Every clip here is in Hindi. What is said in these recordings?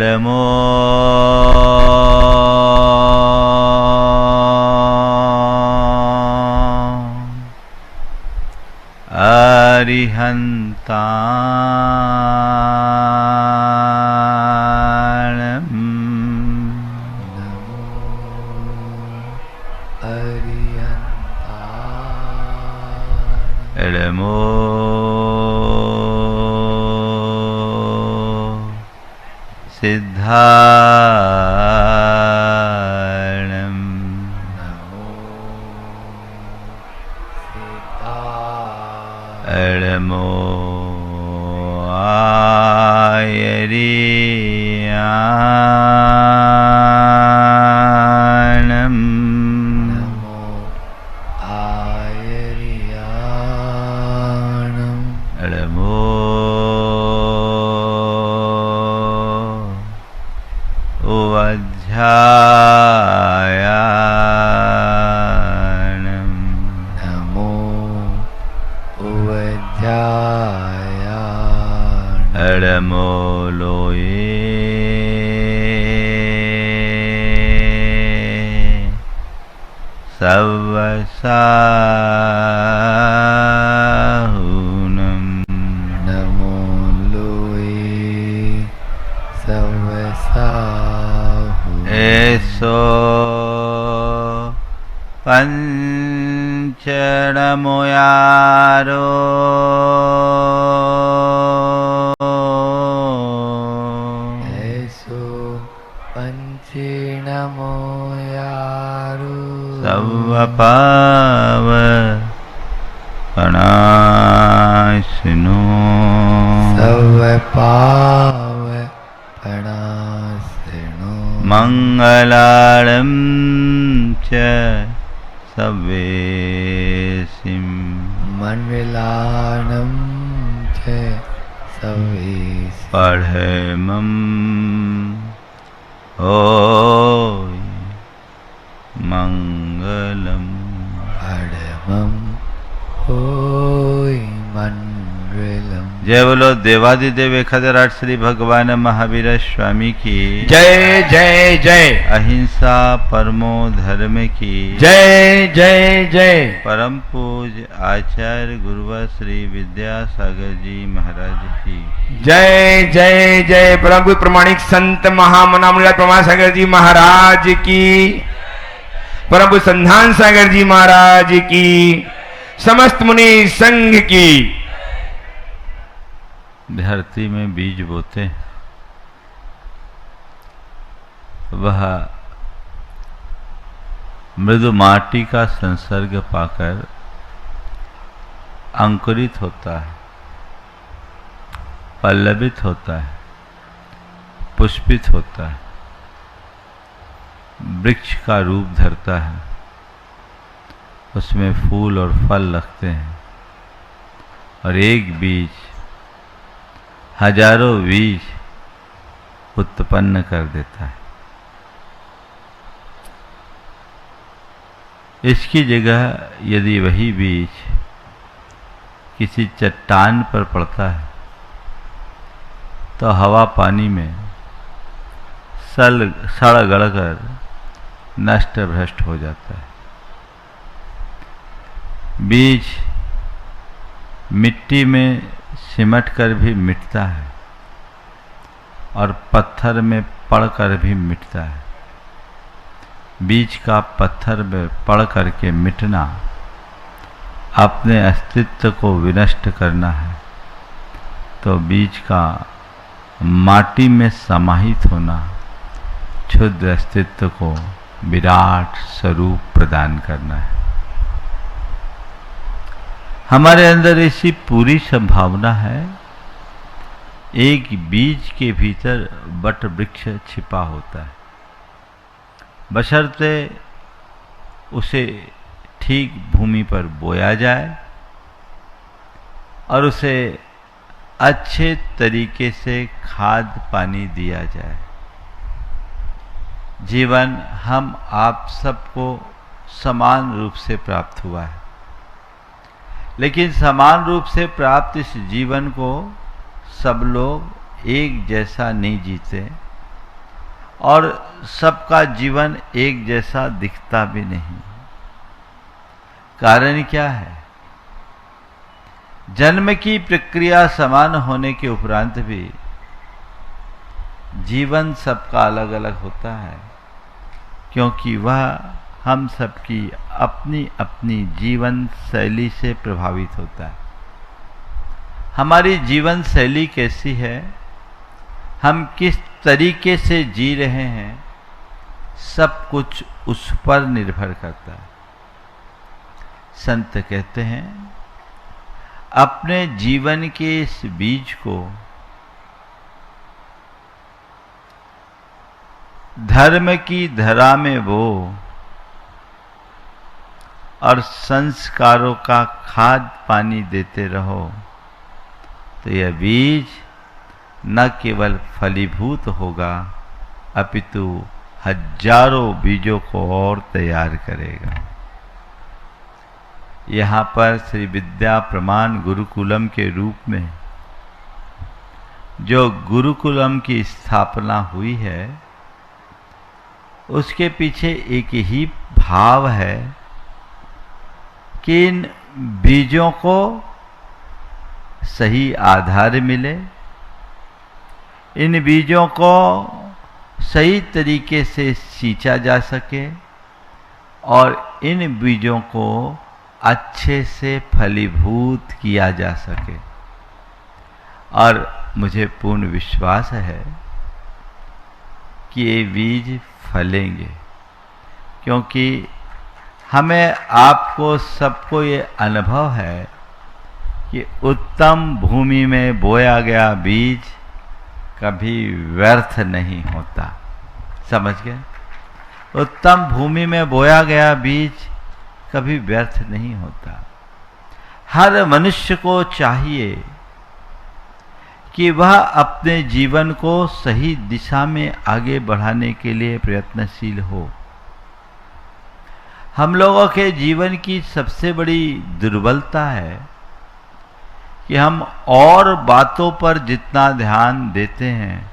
नमो अरिहन्ताणं नमो अरिहन्ताणं नमो सिद्धाणं नमो सिद्धाणं नमो आयर्याणं नमो आयर्याणं नमो उवध्यायाणं नमो उवध्यायाणं नमो लोये सवसाहुनं नमो लोये सवसाहु एषो पञ्चनमोयारो ऐसो पंचेनमो यारो सवपाव अनाशिनो सवपाव पणासिनो मङ्गलाळं च सवेसिं मन्विलानं च सवेस पढमं होय मङ्गलम् अडमं होय मंगलम। जय बोलो देवादिदेव खदराट श्री भगवान महावीर स्वामी की जय जय जय। अहिंसा परमो धर्म की जय जय जय। परम पूज आचार्य गुरुवर श्री विद्यासागर जी महाराज की जय जय जय। परम गुरु प्रमाणिक संत महामनामुला प्रमाण सागर जी महाराज की, परम गुरु संधान सागर जी महाराज की, समस्त मुनि संघ की। धरती में बीज बोते हैं, वह मृदु माटी का संसर्ग पाकर अंकुरित होता है, पल्लवित होता है, पुष्पित होता है, वृक्ष का रूप धरता है, उसमें फूल और फल लगते हैं और एक बीज हजारों बीज उत्पन्न कर देता है। इसकी जगह यदि वही बीज किसी चट्टान पर पड़ता है तो हवा पानी में सड़ गड़कर नष्ट भ्रष्ट हो जाता है। बीज मिट्टी में सिमट कर भी मिटता है और पत्थर में पड़कर भी मिटता है। बीज का पत्थर में पड़ करके मिटना अपने अस्तित्व को विनष्ट करना है, तो बीज का माटी में समाहित होना क्षुद्र अस्तित्व को विराट स्वरूप प्रदान करना है। हमारे अंदर ऐसी पूरी संभावना है। एक बीज के भीतर वट वृक्ष छिपा होता है, बशर्ते उसे ठीक भूमि पर बोया जाए और उसे अच्छे तरीके से खाद पानी दिया जाए। जीवन हम आप सबको समान रूप से प्राप्त हुआ है। लेकिन समान रूप से प्राप्त इस जीवन को सब लोग एक जैसा नहीं जीते और सबका जीवन एक जैसा दिखता भी नहीं। कारण क्या है? जन्म की प्रक्रिया समान होने के उपरांत भी जीवन सबका अलग अलग होता है, क्योंकि वह हम सबकी अपनी अपनी जीवन शैली से प्रभावित होता है। हमारी जीवन शैली कैसी है, हम किस तरीके से जी रहे हैं, सब कुछ उस पर निर्भर करता है। संत कहते हैं, अपने जीवन के इस बीज को धर्म की धरा में बो और संस्कारों का खाद पानी देते रहो, तो यह बीज न केवल फलीभूत होगा अपितु हजारों बीजों को और तैयार करेगा। यहाँ पर श्री विद्या प्रमाण गुरुकुलम के रूप में जो गुरुकुलम की स्थापना हुई है, उसके पीछे एक ही भाव है कि इन बीजों को सही आधार मिले, इन बीजों को सही तरीके से सींचा जा सके और इन बीजों को अच्छे से फलीभूत किया जा सके। और मुझे पूर्ण विश्वास है कि ये बीज फलेंगे, क्योंकि हमें आपको सबको ये अनुभव है कि उत्तम भूमि में बोया गया बीज कभी व्यर्थ नहीं होता। समझ गए? उत्तम भूमि में बोया गया बीज कभी व्यर्थ नहीं होता। हर मनुष्य को चाहिए कि वह अपने जीवन को सही दिशा में आगे बढ़ाने के लिए प्रयत्नशील हो। हम लोगों के जीवन की सबसे बड़ी दुर्बलता है कि हम और बातों पर जितना ध्यान देते हैं,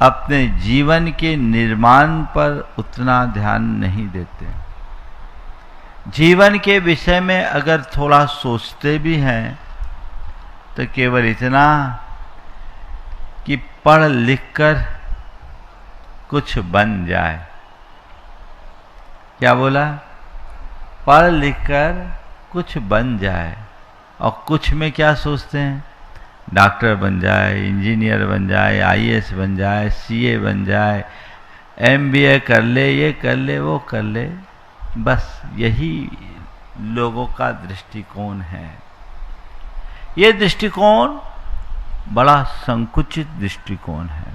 अपने जीवन के निर्माण पर उतना ध्यान नहीं देते। जीवन के विषय में अगर थोड़ा सोचते भी हैं तो केवल इतना कि पढ़ लिख कर कुछ बन जाए। क्या बोला? पढ़ लिख कर कुछ बन जाए। और कुछ में क्या सोचते हैं? डॉक्टर बन जाए, इंजीनियर बन जाए, आईएएस बन जाए, सीए बन जाए, एमबीए कर ले, ये कर ले, वो कर ले। बस यही लोगों का दृष्टिकोण है। ये दृष्टिकोण बड़ा संकुचित दृष्टिकोण है।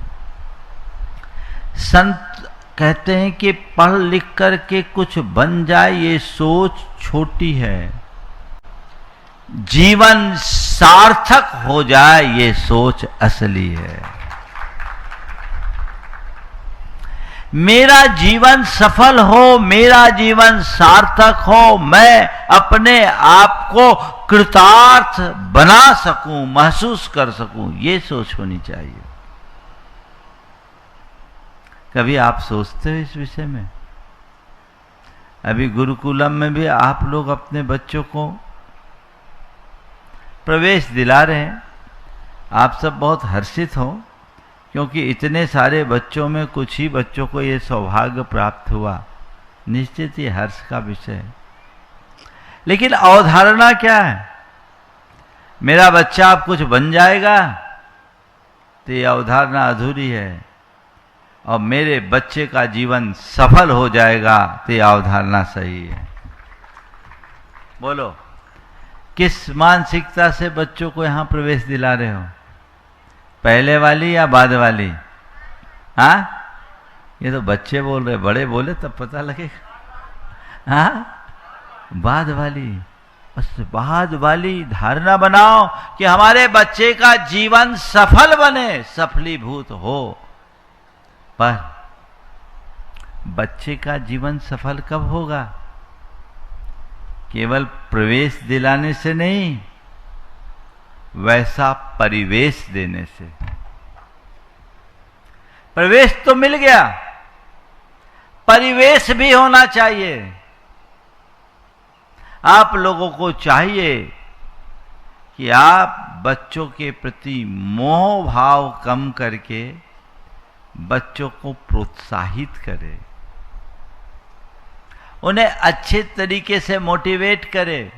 संत कहते हैं कि पढ़ लिख कर के कुछ बन जाए, ये सोच छोटी है। जीवन सार्थक हो जाए, ये सोच असली है। मेरा जीवन सफल हो, मेरा जीवन सार्थक हो, मैं अपने आप को कृतार्थ बना सकूं, महसूस कर सकूं, ये सोच होनी चाहिए। कभी आप सोचते हो इस विषय में? अभी गुरुकुलम में भी आप लोग अपने बच्चों को प्रवेश दिला रहे हैं। आप सब बहुत हर्षित हो, क्योंकि इतने सारे बच्चों में कुछ ही बच्चों को ये सौभाग्य प्राप्त हुआ। निश्चित ही हर्ष का विषय है। लेकिन अवधारणा क्या है? मेरा बच्चा अब कुछ बन जाएगा, तो ये अवधारणा अधूरी है। और मेरे बच्चे का जीवन सफल हो जाएगा, तो ये अवधारणा सही है। बोलो, किस मानसिकता से बच्चों को यहां प्रवेश दिला रहे हो? पहले वाली या बाद वाली? हाँ, ये तो बच्चे बोल रहे, बड़े बोले तब पता लगेगा। हाँ, बाद वाली। बस बाद वाली धारणा बनाओ कि हमारे बच्चे का जीवन सफल बने, सफलीभूत हो। पर बच्चे का जीवन सफल कब होगा? केवल प्रवेश दिलाने से नहीं, वैसा परिवेश देने से। प्रवेश तो मिल गया, परिवेश भी होना चाहिए। आप लोगों को चाहिए कि आप बच्चों के प्रति मोह भाव कम करके बच्चों को प्रोत्साहित करें, उन्हें अच्छे तरीके से मोटिवेट करें।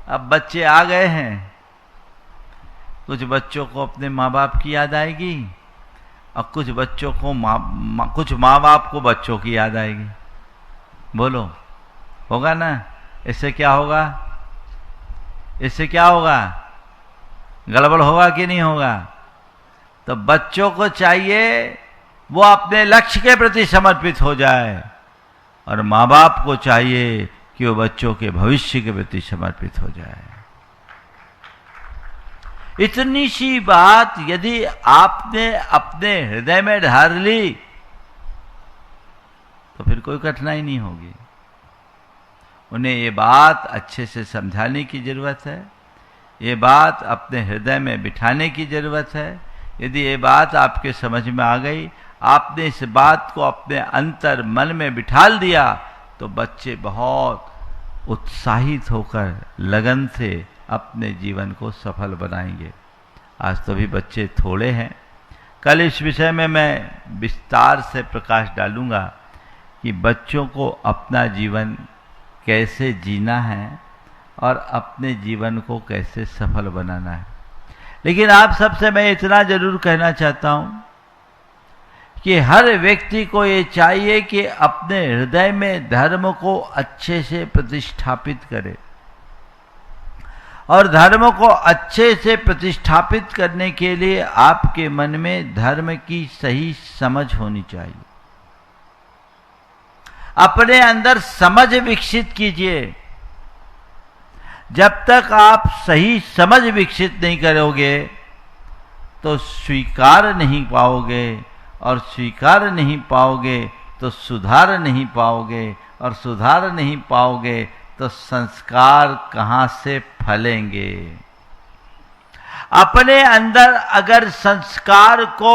अब बच्चे आ गए हैं, कुछ बच्चों को अपने माँ बाप की याद आएगी और कुछ बच्चों को कुछ माँ बाप को बच्चों की याद आएगी। बोलो, होगा ना? इससे क्या होगा? इससे क्या होगा? गड़बड़ होगा कि नहीं होगा? तो बच्चों को चाहिए वो अपने लक्ष्य के प्रति समर्पित हो जाए, और माँ बाप को चाहिए कि वो बच्चों के भविष्य के प्रति समर्पित हो जाए। इतनी सी बात यदि आपने अपने हृदय में ढाल ली तो फिर कोई कठिनाई नहीं होगी। उन्हें ये बात अच्छे से समझाने की जरूरत है, ये बात अपने हृदय में बिठाने की जरूरत है। यदि ये बात आपके समझ में आ गई, आपने इस बात को अपने अंतर मन में बिठाल दिया, तो बच्चे बहुत उत्साहित होकर लगन से अपने जीवन को सफल बनाएंगे। आज तो भी बच्चे थोड़े हैं, कल इस विषय में मैं विस्तार से प्रकाश डालूंगा कि बच्चों को अपना जीवन कैसे जीना है और अपने जीवन को कैसे सफल बनाना है। लेकिन आप सबसे मैं इतना जरूर कहना चाहता हूं कि हर व्यक्ति को ये चाहिए कि अपने हृदय में धर्म को अच्छे से प्रतिष्ठापित करे, और धर्म को अच्छे से प्रतिष्ठापित करने के लिए आपके मन में धर्म की सही समझ होनी चाहिए। अपने अंदर समझ विकसित कीजिए। जब तक आप सही समझ विकसित नहीं करोगे तो स्वीकार नहीं पाओगे, और स्वीकार नहीं पाओगे तो सुधार नहीं पाओगे, और सुधार नहीं पाओगे तो संस्कार कहां से फलेंगे। अपने अंदर अगर संस्कार को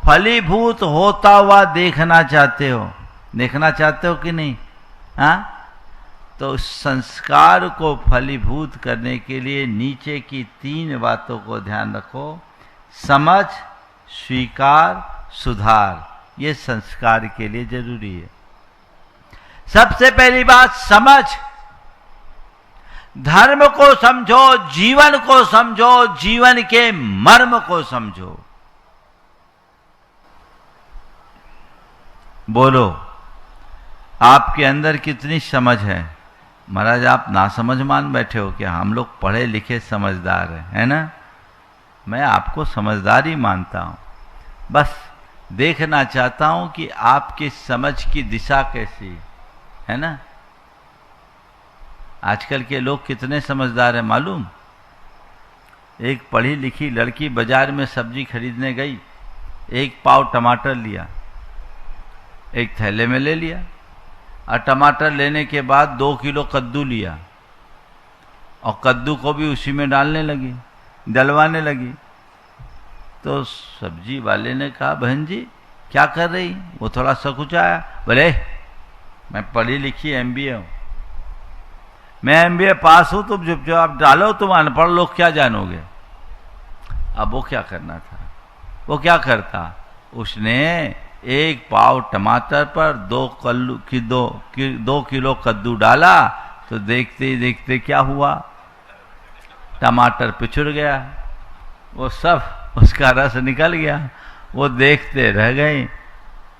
फलीभूत होता हुआ देखना चाहते हो कि नहीं? हाँ, तो उस संस्कार को फलीभूत करने के लिए नीचे की 3 बातों को ध्यान रखो। समझ, स्वीकार, सुधार। ये संस्कार के लिए जरूरी है। सबसे पहली बात समझ। धर्म को समझो, जीवन को समझो, जीवन के मर्म को समझो। बोलो, आपके अंदर कितनी समझ है? महाराज, आप नासमझ मान बैठे हो क्या? हम लोग पढ़े लिखे समझदार हैं, है ना? मैं आपको समझदार ही मानता हूं, बस देखना चाहता हूं कि आपकी समझ की दिशा कैसी है ना? आजकल के लोग कितने समझदार हैं मालूम? एक पढ़ी लिखी लड़की बाजार में सब्जी खरीदने गई, 1 पाव टमाटर लिया, एक थैले में ले लिया, और टमाटर लेने के बाद 2 किलो कद्दू लिया, और कद्दू को भी उसी में डालने लगी, डलवाने लगी। तो सब्जी वाले ने कहा, बहन जी क्या कर रही? वो थोड़ा सकुचाया, बोले मैं पढ़ी लिखी MBA हूं, मैं MBA पास हूं, तुम जो आप डालो, तुम अनपढ़ लोग क्या जानोगे। अब वो क्या करना था? वो क्या करता? उसने 1 पाव टमाटर पर 2 किलो कद्दू डाला, तो देखते ही देखते क्या हुआ? टमाटर पिछुड़ गया, वो सब उसका रस निकल गया। वो देखते रह गए।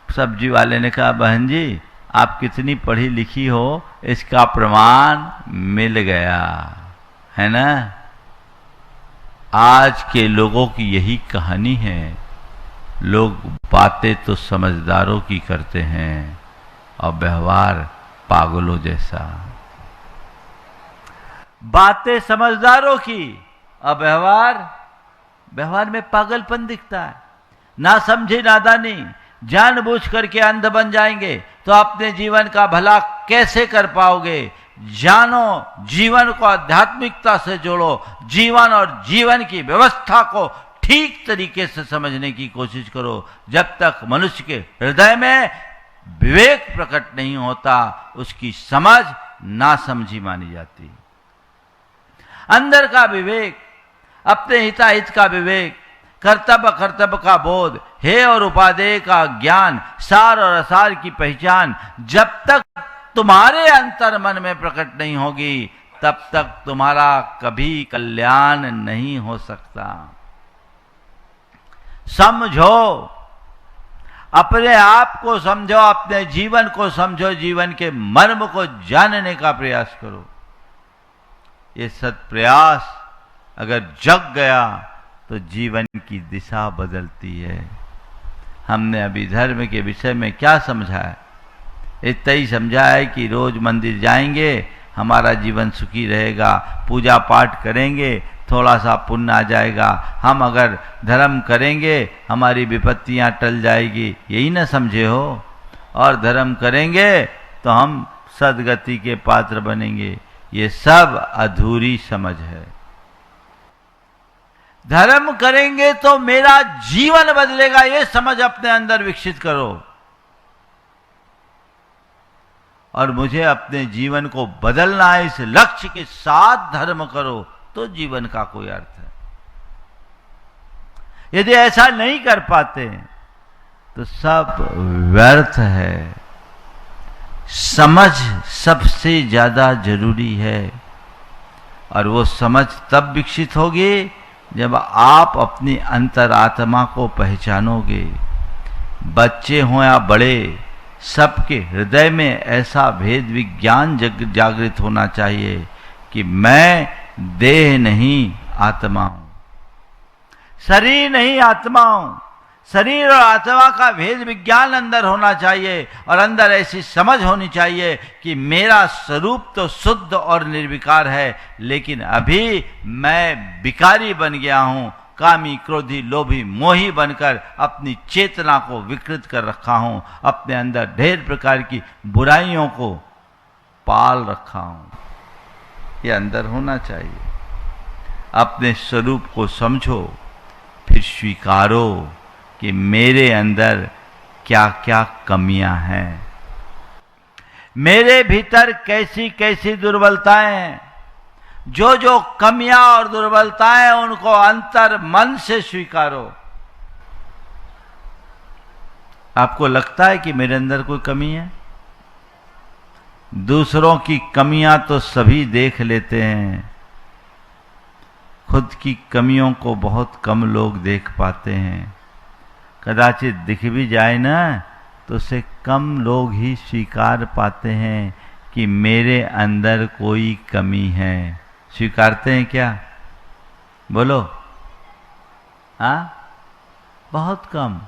सब्जी वाले ने कहा, बहन जी आप कितनी पढ़ी लिखी हो, इसका प्रमाण मिल गया, है ना? आज के लोगों की यही कहानी है। लोग बातें तो समझदारों की करते हैं और व्यवहार पागलों जैसा। बातें समझदारों की और व्यवहार में पागलपन दिखता है। ना समझे नादानी, जानबूझ करके अंध बन जाएंगे तो अपने जीवन का भला कैसे कर पाओगे? जानो, जीवन को आध्यात्मिकता से जोड़ो, जीवन और जीवन की व्यवस्था को ठीक तरीके से समझने की कोशिश करो। जब तक मनुष्य के हृदय में विवेक प्रकट नहीं होता, उसकी समझ नासमझी मानी जाती। अंदर का विवेक, अपने हिताहित का विवेक, कर्तव्य कर्तव्य का बोध, हे और उपादेय का ज्ञान, सार और असार की पहचान जब तक तुम्हारे अंतर मन में प्रकट नहीं होगी, तब तक तुम्हारा कभी कल्याण नहीं हो सकता। समझो, अपने आप को समझो, अपने जीवन को समझो, जीवन के मर्म को जानने का प्रयास करो। ये सत्प्रयास अगर जग गया तो जीवन की दिशा बदलती है। हमने अभी धर्म के विषय में क्या समझा है? इतना ही समझा है कि रोज मंदिर जाएंगे, हमारा जीवन सुखी रहेगा, पूजा पाठ करेंगे, थोड़ा सा पुण्य आ जाएगा, हम अगर धर्म करेंगे हमारी विपत्तियां टल जाएगी, यही ना समझे हो? और धर्म करेंगे तो हम सद्गति के पात्र बनेंगे। ये सब अधूरी समझ है। धर्म करेंगे तो मेरा जीवन बदलेगा, ये समझ अपने अंदर विकसित करो। और मुझे अपने जीवन को बदलना है, इस लक्ष्य के साथ धर्म करो, तो जीवन का कोई अर्थ है। यदि ऐसा नहीं कर पाते तो सब व्यर्थ है। समझ सबसे ज्यादा जरूरी है, और वो समझ तब विकसित होगी जब आप अपनी अंतरात्मा को पहचानोगे। बच्चे हों या बड़े, सबके हृदय में ऐसा भेद विज्ञान जागृत होना चाहिए कि मैं देह नहीं आत्मा हूं, शरीर नहीं आत्मा हूं। शरीर और आत्मा का भेद विज्ञान अंदर होना चाहिए, और अंदर ऐसी समझ होनी चाहिए कि मेरा स्वरूप तो शुद्ध और निर्विकार है, लेकिन अभी मैं विकारी बन गया हूं, कामी क्रोधी लोभी मोही बनकर अपनी चेतना को विकृत कर रखा हूं, अपने अंदर ढेर प्रकार की बुराइयों को पाल रखा हूं। ये अंदर होना चाहिए। अपने स्वरूप को समझो, फिर स्वीकारो कि मेरे अंदर क्या क्या कमियां हैं, मेरे भीतर कैसी कैसी दुर्बलताएं हैं। जो जो कमियां और दुर्बलताएं उनको अंतर मन से स्वीकारो। आपको लगता है कि मेरे अंदर कोई कमी है? दूसरों की कमियां तो सभी देख लेते हैं, खुद की कमियों को बहुत कम लोग देख पाते हैं। कदाचित दिख भी जाए ना तो उसे कम लोग ही स्वीकार पाते हैं कि मेरे अंदर कोई कमी है। स्वीकारते हैं क्या? बोलो। हाँ, बहुत कम।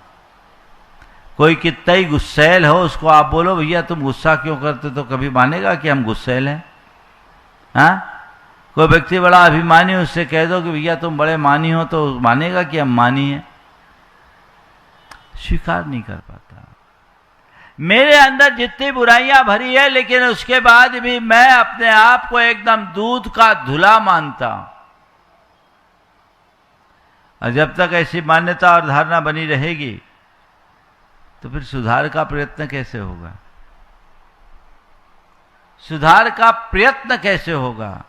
कोई कितना ही गुस्सैल हो, उसको आप बोलो भैया तुम गुस्सा क्यों करते, तो कभी मानेगा कि हम गुस्सैल हैं? हाँ, कोई व्यक्ति बड़ा अभिमानी, उससे कह दो कि भैया तुम बड़े मानी हो, तो मानेगा कि हम मानी हैं? स्वीकार नहीं कर पाता। मेरे अंदर जितनी बुराइयां भरी है, लेकिन उसके बाद भी मैं अपने आप को एकदम दूध का धुला मानता हूं। और जब तक ऐसी मान्यता और धारणा बनी रहेगी तो फिर सुधार का प्रयत्न कैसे होगा? सुधार का प्रयत्न कैसे होगा?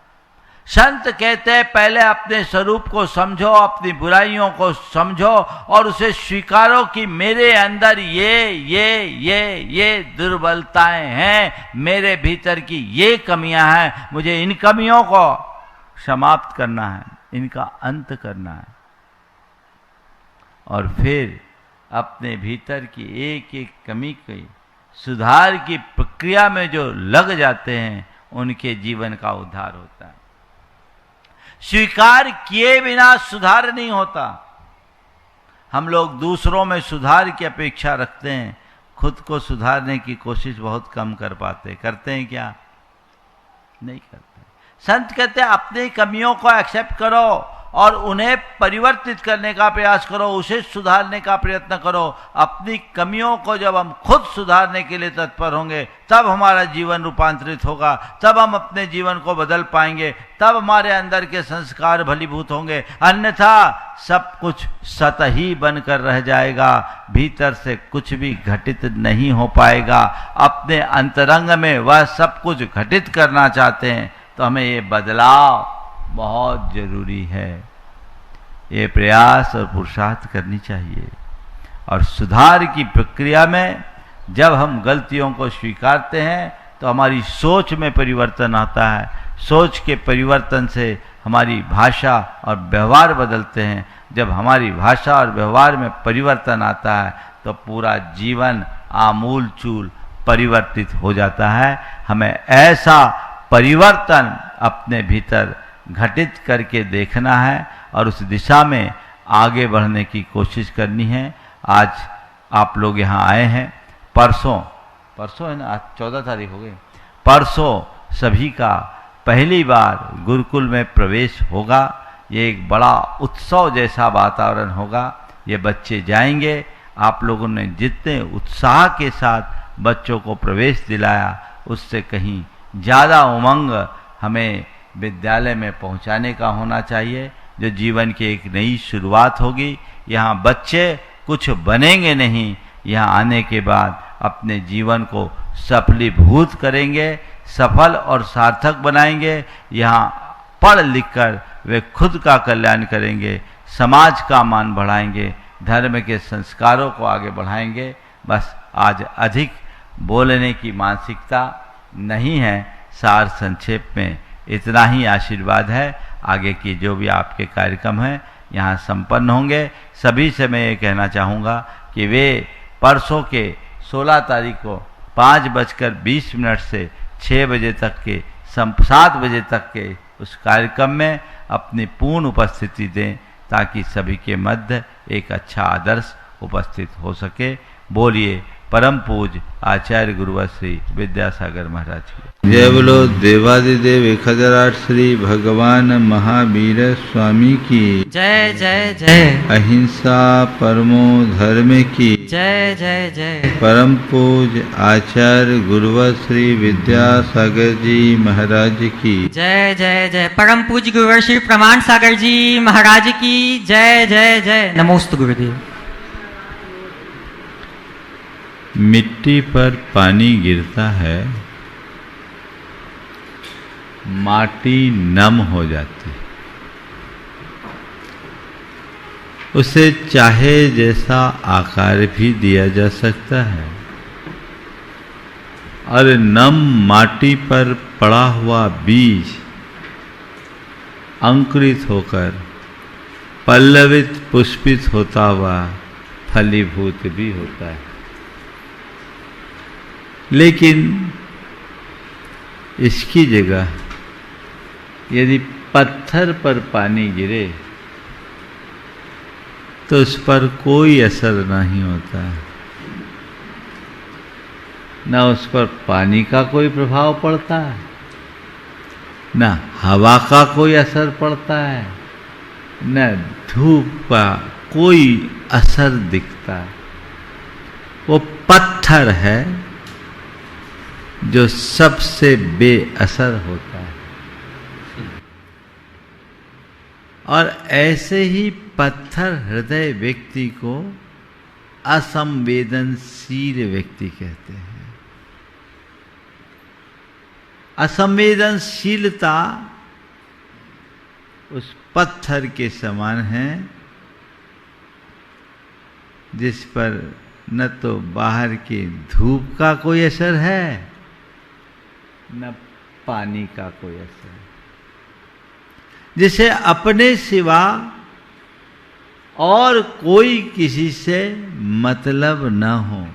संत कहते हैं पहले अपने स्वरूप को समझो, अपनी बुराइयों को समझो और उसे स्वीकारो कि मेरे अंदर ये दुर्बलताएं हैं, मेरे भीतर की ये कमियां हैं, मुझे इन कमियों को समाप्त करना है, इनका अंत करना है। और फिर अपने भीतर की एक एक कमी की सुधार की प्रक्रिया में जो लग जाते हैं, उनके जीवन का उद्धार होता है। स्वीकार किए बिना सुधार नहीं होता। हम लोग दूसरों में सुधार की अपेक्षा रखते हैं, खुद को सुधारने की कोशिश बहुत कम कर पाते। करते हैं क्या? नहीं करते। संत कहते हैं अपनी कमियों को एक्सेप्ट करो, और उन्हें परिवर्तित करने का प्रयास करो, उसे सुधारने का प्रयत्न करो। अपनी कमियों को जब हम खुद सुधारने के लिए तत्पर होंगे तब हमारा जीवन रूपांतरित होगा, तब हम अपने जीवन को बदल पाएंगे, तब हमारे अंदर के संस्कार भलीभूत होंगे। अन्यथा सब कुछ सतही बनकर रह जाएगा, भीतर से कुछ भी घटित नहीं हो पाएगा। अपने अंतरंग में वह सब कुछ घटित करना चाहते हैं तो हमें ये बदलाव बहुत जरूरी है। ये प्रयास और पुरुषार्थ करनी चाहिए। और सुधार की प्रक्रिया में जब हम गलतियों को स्वीकारते हैं तो हमारी सोच में परिवर्तन आता है। सोच के परिवर्तन से हमारी भाषा और व्यवहार बदलते हैं। जब हमारी भाषा और व्यवहार में परिवर्तन आता है तो पूरा जीवन आमूल चूल परिवर्तित हो जाता है। हमें ऐसा परिवर्तन अपने भीतर घटित करके देखना है और उस दिशा में आगे बढ़ने की कोशिश करनी है। आज आप लोग यहाँ आए हैं, परसों है ना, आज 14 तारीख हो गई, परसों सभी का पहली बार गुरुकुल में प्रवेश होगा। ये एक बड़ा उत्सव जैसा वातावरण होगा। ये बच्चे जाएंगे, आप लोगों ने जितने उत्साह के साथ बच्चों को प्रवेश दिलाया उससे कहीं ज़्यादा उमंग हमें विद्यालय में पहुंचाने का होना चाहिए, जो जीवन की एक नई शुरुआत होगी। यहाँ बच्चे कुछ बनेंगे नहीं, यहाँ आने के बाद अपने जीवन को सफलीभूत करेंगे, सफल और सार्थक बनाएंगे। यहाँ पढ़ लिख कर वे खुद का कल्याण करेंगे, समाज का मान बढ़ाएंगे, धर्म के संस्कारों को आगे बढ़ाएंगे। बस आज अधिक बोलने की मानसिकता नहीं है, सार संक्षेप में इतना ही आशीर्वाद है। आगे की जो भी आपके कार्यक्रम हैं यहाँ संपन्न होंगे। सभी से मैं ये कहना चाहूँगा कि वे परसों के 16 तारीख को 5:20 से 6 बजे तक के 7 बजे तक के उस कार्यक्रम में अपनी पूर्ण उपस्थिति दें ताकि सभी के मध्य एक अच्छा आदर्श उपस्थित हो सके। बोलिए परम पूज्य आचार्य गुरुवर श्री विद्यासागर महाराज की जय। बोलो देवादिदेव 1008 श्री भगवान महावीर स्वामी की जय जय जय। अहिंसा परमो धर्म की जय जय जय। परम पूज्य आचार्य गुरुवर श्री विद्यासागर जी महाराज की जय जय जय। परम पूज्य गुरुवर श्री प्रमाण सागर जी महाराज की जय जय जय। नमोस्तु गुरुदेव। मिट्टी पर पानी गिरता है, माटी नम हो जाती है, उसे चाहे जैसा आकार भी दिया जा सकता है और नम माटी पर पड़ा हुआ बीज अंकुरित होकर पल्लवित पुष्पित होता हुआ फलीभूत भी होता है। लेकिन इसकी जगह यदि पत्थर पर पानी गिरे तो उस पर कोई असर नहीं होता, न उस पर पानी का कोई प्रभाव पड़ता है, न हवा का कोई असर पड़ता है, न धूप का कोई असर दिखता है। वो पत्थर है जो सबसे बेअसर होता है। और ऐसे ही पत्थर हृदय व्यक्ति को असंवेदनशील व्यक्ति कहते हैं। असंवेदनशीलता उस पत्थर के समान है जिस पर न तो बाहर की धूप का कोई असर है न पानी का कोई असर, जिसे अपने सिवा और कोई किसी से मतलब न हो।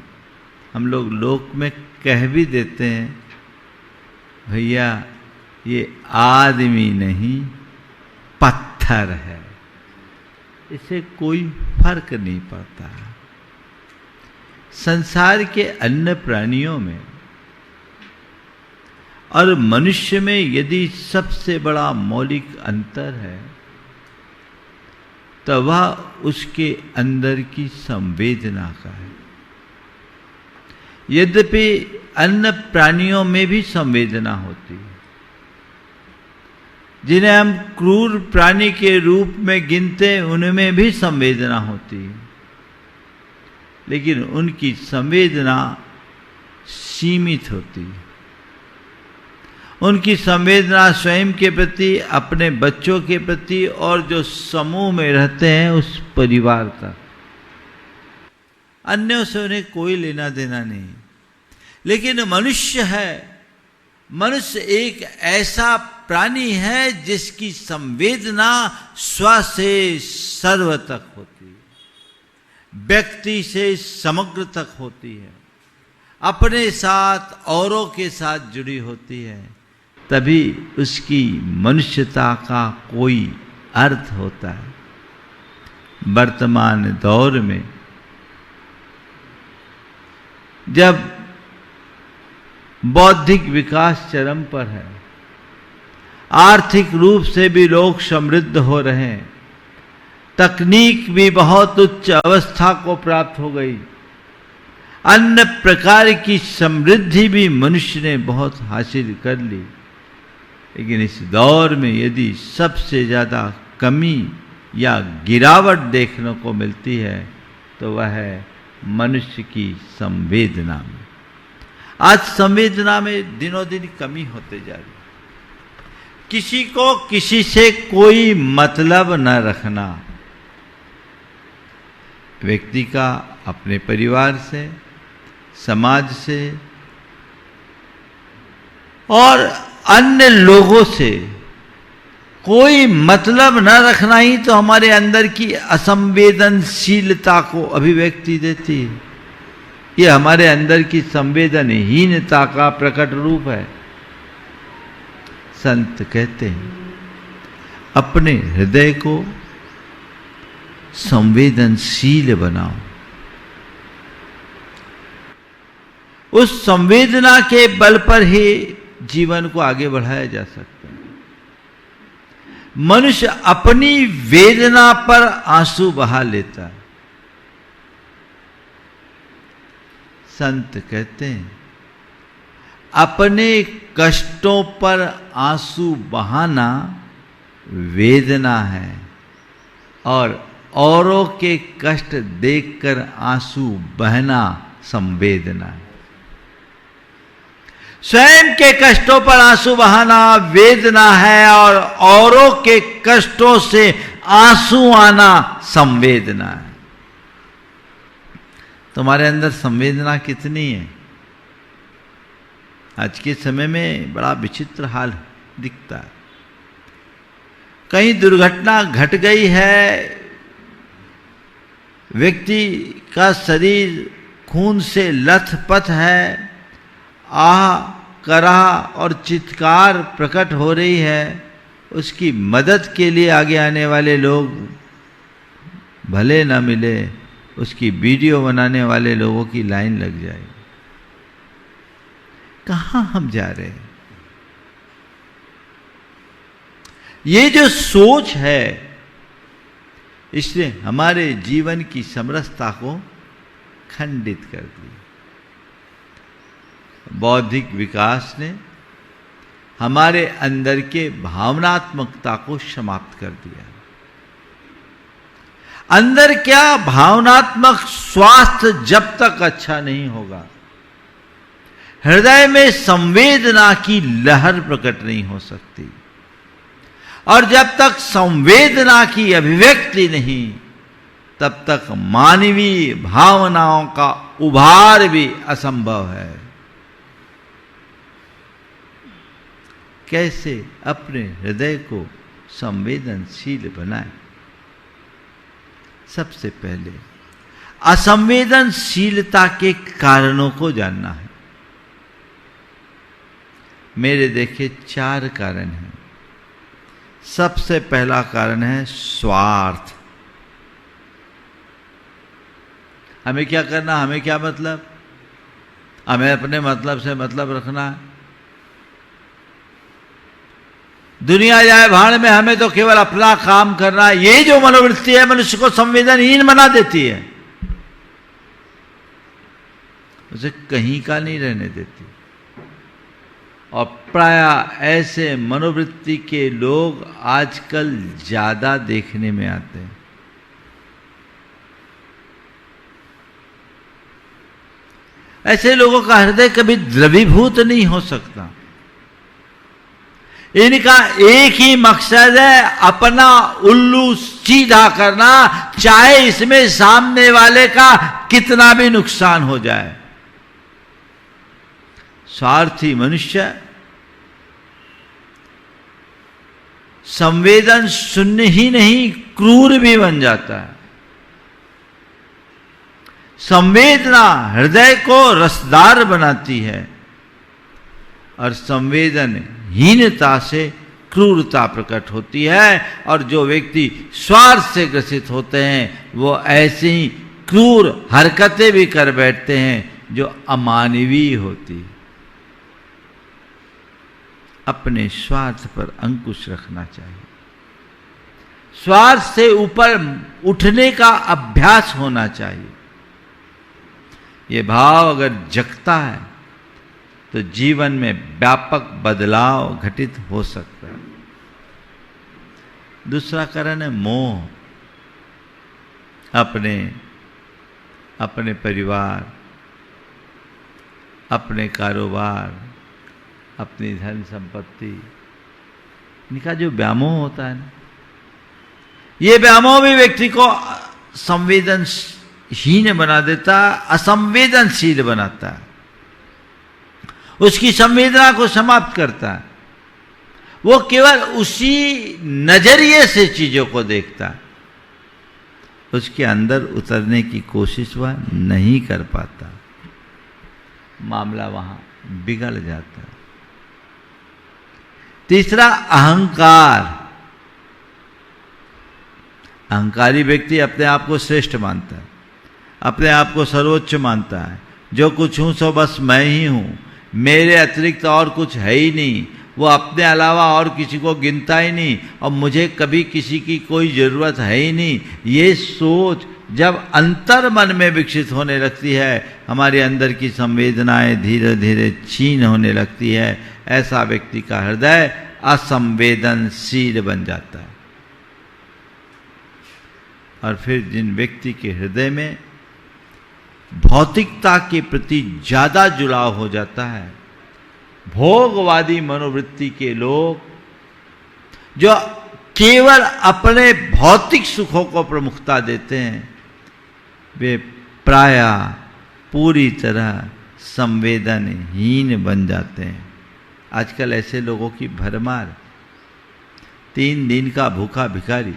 हम लोग लोक में कह भी देते हैं भैया ये आदमी नहीं पत्थर है, इससे कोई फर्क नहीं पड़ता। संसार के अन्य प्राणियों में और मनुष्य में यदि सबसे बड़ा मौलिक अंतर है तो वह उसके अंदर की संवेदना का है। यद्यपि अन्य प्राणियों में भी संवेदना होती है, जिन्हें हम क्रूर प्राणी के रूप में गिनते हैं, उनमें भी संवेदना होती है, लेकिन उनकी संवेदना सीमित होती है। उनकी संवेदना स्वयं के प्रति, अपने बच्चों के प्रति और जो समूह में रहते हैं उस परिवार तक, अन्यों से उन्हें कोई लेना देना नहीं। लेकिन मनुष्य है, मनुष्य एक ऐसा प्राणी है जिसकी संवेदना स्व से सर्व तक होती है, व्यक्ति से समग्र तक होती है, अपने साथ औरों के साथ जुड़ी होती है। तभी उसकी मनुष्यता का कोई अर्थ होता है। वर्तमान दौर में जब बौद्धिक विकास चरम पर है, आर्थिक रूप से भी लोग समृद्ध हो रहे हैं, तकनीक भी बहुत उच्च अवस्था को प्राप्त हो गई, अन्य प्रकार की समृद्धि भी मनुष्य ने बहुत हासिल कर ली, लेकिन इस दौर में यदि सबसे ज्यादा कमी या गिरावट देखने को मिलती है तो वह है मनुष्य की संवेदना में। आज संवेदना में दिनों दिन कमी होते जा रही। किसी को किसी से कोई मतलब न रखना, व्यक्ति का अपने परिवार से, समाज से और अन्य लोगों से कोई मतलब न रखना ही तो हमारे अंदर की असंवेदनशीलता को अभिव्यक्ति देती है। ये हमारे अंदर की संवेदनहीनता का प्रकट रूप है। संत कहते हैं अपने हृदय को संवेदनशील बनाओ। उस संवेदना के बल पर ही जीवन को आगे बढ़ाया जा सकता है। मनुष्य अपनी वेदना पर आंसू बहा लेता है। संत कहते हैं अपने कष्टों पर आंसू बहाना वेदना है और औरों के कष्ट देखकर आंसू बहना संवेदना है। स्वयं के कष्टों पर आंसू बहाना वेदना है और औरों के कष्टों से आंसू आना संवेदना है। तुम्हारे अंदर संवेदना कितनी है? आज के समय में बड़ा विचित्र हाल दिखता है। कहीं दुर्घटना घट गई है, व्यक्ति का शरीर खून से लथपथ है, आह कराह और चित्कार प्रकट हो रही है, उसकी मदद के लिए आगे आने वाले लोग भले न मिले, उसकी वीडियो बनाने वाले लोगों की लाइन लग जाएगी। कहां हम जा रहे हैं? ये जो सोच है, इसने हमारे जीवन की समरसता को खंडित कर दी। बौद्धिक विकास ने हमारे अंदर के भावनात्मकता को समाप्त कर दिया। अंदर क्या, भावनात्मक स्वास्थ्य जब तक अच्छा नहीं होगा, हृदय में संवेदना की लहर प्रकट नहीं हो सकती, और जब तक संवेदना की अभिव्यक्ति नहीं, तब तक मानवीय भावनाओं का उभार भी असंभव है। कैसे अपने हृदय को संवेदनशील बनाएं? सबसे पहले असंवेदनशीलता के कारणों को जानना है। मेरे देखे 4 कारण हैं। सबसे पहला कारण है स्वार्थ। हमें क्या करना, हमें क्या मतलब, हमें अपने मतलब से मतलब रखना है। दुनिया जाए भाड़ में, हमें तो केवल अपना काम करना है। ये जो मनोवृत्ति है मनुष्य को संवेदनहीन बना देती है, उसे कहीं का नहीं रहने देती। और प्राय ऐसे मनोवृत्ति के लोग आजकल ज्यादा देखने में आते हैं। ऐसे लोगों का हृदय कभी द्रवीभूत नहीं हो सकता। इनका एक ही मकसद है अपना उल्लू सीधा करना, चाहे इसमें सामने वाले का कितना भी नुकसान हो जाए। स्वार्थी मनुष्य संवेदन शून्य ही नहीं, क्रूर भी बन जाता है। संवेदना हृदय को रसदार बनाती है और संवेदनहीनता से क्रूरता प्रकट होती है। और जो व्यक्ति स्वार्थ से ग्रसित होते हैं वो ऐसी क्रूर हरकतें भी कर बैठते हैं जो अमानवीय होती। अपने स्वार्थ पर अंकुश रखना चाहिए। स्वार्थ से ऊपर उठने का अभ्यास होना चाहिए। ये भाव अगर जगता है तो जीवन में व्यापक बदलाव घटित हो सकता है। दूसरा कारण है मोह। अपने परिवार, अपने कारोबार, अपनी धन संपत्ति, इनका जो व्यामोह होता है ना, ये व्यामोह भी व्यक्ति को संवेदनहीन बना देता, असंवेदनशील बनाता है, उसकी संवेदना को समाप्त करता है। वो केवल उसी नजरिए से चीजों को देखता है, उसके अंदर उतरने की कोशिश वह नहीं कर पाता, मामला वहां बिगड़ जाता है। तीसरा अहंकार। अहंकारी व्यक्ति अपने आप को श्रेष्ठ मानता है, अपने आप को सर्वोच्च मानता है। जो कुछ हूं सो बस मैं ही हूं, मेरे अतिरिक्त और कुछ है ही नहीं। वो अपने अलावा और किसी को गिनता ही नहीं और मुझे कभी किसी की कोई जरूरत है ही नहीं। ये सोच जब अंतर मन में विकसित होने लगती है, हमारे अंदर की संवेदनाएं धीरे धीरे क्षीण होने लगती है। ऐसा व्यक्ति का हृदय असंवेदनशील बन जाता है। और फिर जिन व्यक्ति के हृदय में भौतिकता के प्रति ज्यादा जुड़ाव हो जाता है, भोगवादी मनोवृत्ति के लोग जो केवल अपने भौतिक सुखों को प्रमुखता देते हैं, वे प्रायः पूरी तरह संवेदनहीन बन जाते हैं। आजकल ऐसे लोगों की भरमार। 3 दिन का भूखा भिखारी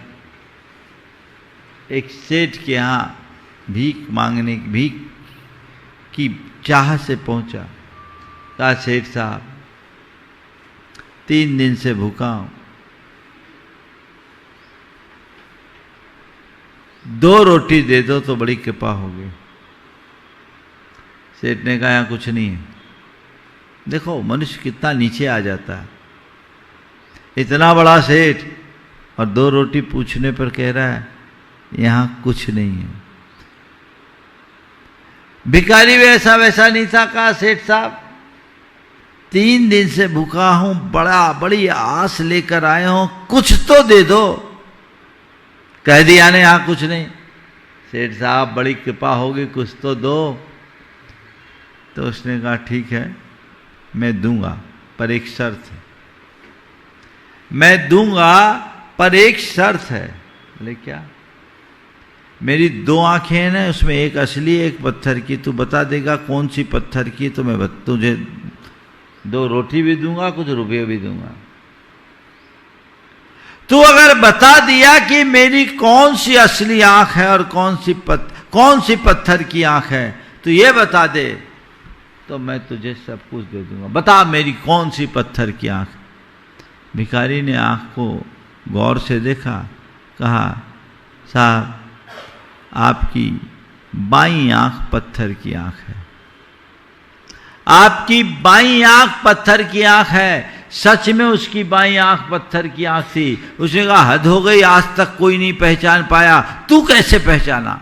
एक सेठ के यहाँ भीख की चाह से पहुंचा। कहा, सेठ साहब 3 दिन से भूखा हूं, 2 रोटी दे दो तो बड़ी कृपा होगी। सेठ ने कहा, यहाँ कुछ नहीं है। देखो मनुष्य कितना नीचे आ जाता है। इतना बड़ा सेठ और 2 रोटी पूछने पर कह रहा है यहां कुछ नहीं है। भिखारी वैसा नहीं था। कहा, सेठ साहब 3 दिन से भूखा हूं, बड़ी आस लेकर आया हूं, कुछ तो दे दो। कह दिया ने यहां कुछ नहीं। सेठ साहब बड़ी कृपा होगी, कुछ तो दो। तो उसने कहा, ठीक है मैं दूंगा पर एक शर्त है। मैं दूंगा पर एक शर्त है। बोले क्या? मेरी 2 आंखें हैं ना, उसमें एक असली एक पत्थर की। तू बता देगा कौन सी पत्थर की तो मैं तुझे 2 रोटी भी दूंगा, कुछ रुपये भी दूंगा। तू अगर बता दिया कि मेरी कौन सी असली आंख है और कौन सी पत्थर की आंख है, तो ये बता दे तो मैं तुझे सब कुछ दे दूंगा। बता मेरी कौन सी पत्थर की आंख। भिखारी ने आंख को गौर से देखा। कहा, साहब आपकी बाईं आंख पत्थर की आंख है। आपकी बाईं आंख पत्थर की आंख है। सच में उसकी बाईं आंख पत्थर की आंख थी। उसने कहा हद हो गई, आज तक कोई नहीं पहचान पाया, तू कैसे पहचाना?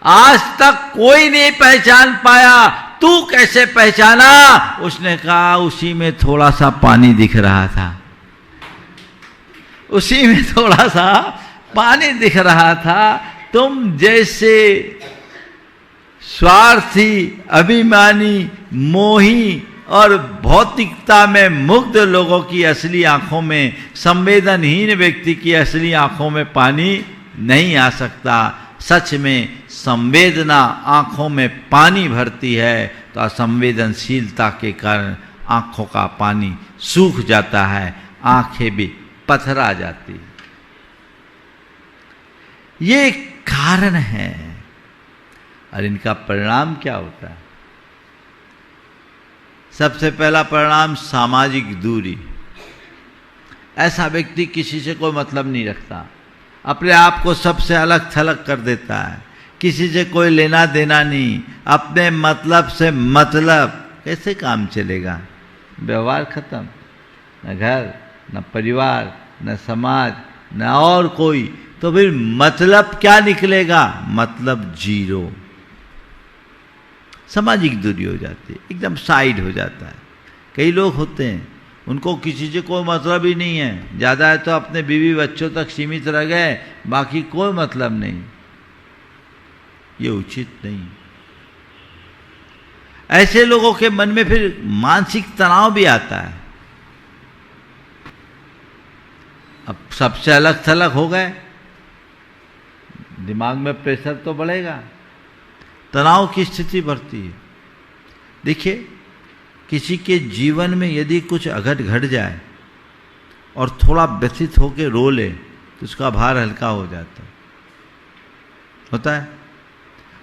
आज तक कोई नहीं पहचान पाया, तू कैसे पहचाना? उसने कहा उसी में थोड़ा सा पानी दिख रहा था, उसी में थोड़ा सा पानी दिख रहा था। तुम जैसे स्वार्थी, अभिमानी, मोही और भौतिकता में मुग्ध लोगों की असली आंखों में, संवेदनहीन व्यक्ति की असली आंखों में पानी नहीं आ सकता। सच में संवेदना आंखों में पानी भरती है तो असंवेदनशीलता के कारण आंखों का पानी सूख जाता है, आंखें भी पथरा जाती है। ये कारण है। और इनका परिणाम क्या होता है? सबसे पहला परिणाम सामाजिक दूरी। ऐसा व्यक्ति किसी से कोई मतलब नहीं रखता, अपने आप को सबसे अलग थलग कर देता है, किसी से कोई लेना देना नहीं, अपने मतलब से मतलब। कैसे काम चलेगा? व्यवहार खत्म, न घर, न परिवार, न समाज, न और कोई। तो फिर मतलब क्या निकलेगा? मतलब जीरो। सामाजिक दूरी हो जाती है, एकदम साइड हो जाता है। कई लोग होते हैं उनको किसी से कोई मतलब ही नहीं है, ज़्यादा है तो अपने बीवी बच्चों तक सीमित रह गए, बाकी कोई मतलब नहीं। ये उचित नहीं। ऐसे लोगों के मन में फिर मानसिक तनाव भी आता है। अब सबसे अलग थलग हो गए, दिमाग में प्रेशर तो बढ़ेगा, तनाव की स्थिति बढ़ती है। देखिए, किसी के जीवन में यदि कुछ अघट घट जाए और थोड़ा व्यथित होकर रो ले तो उसका भार हल्का हो जाता है, होता है।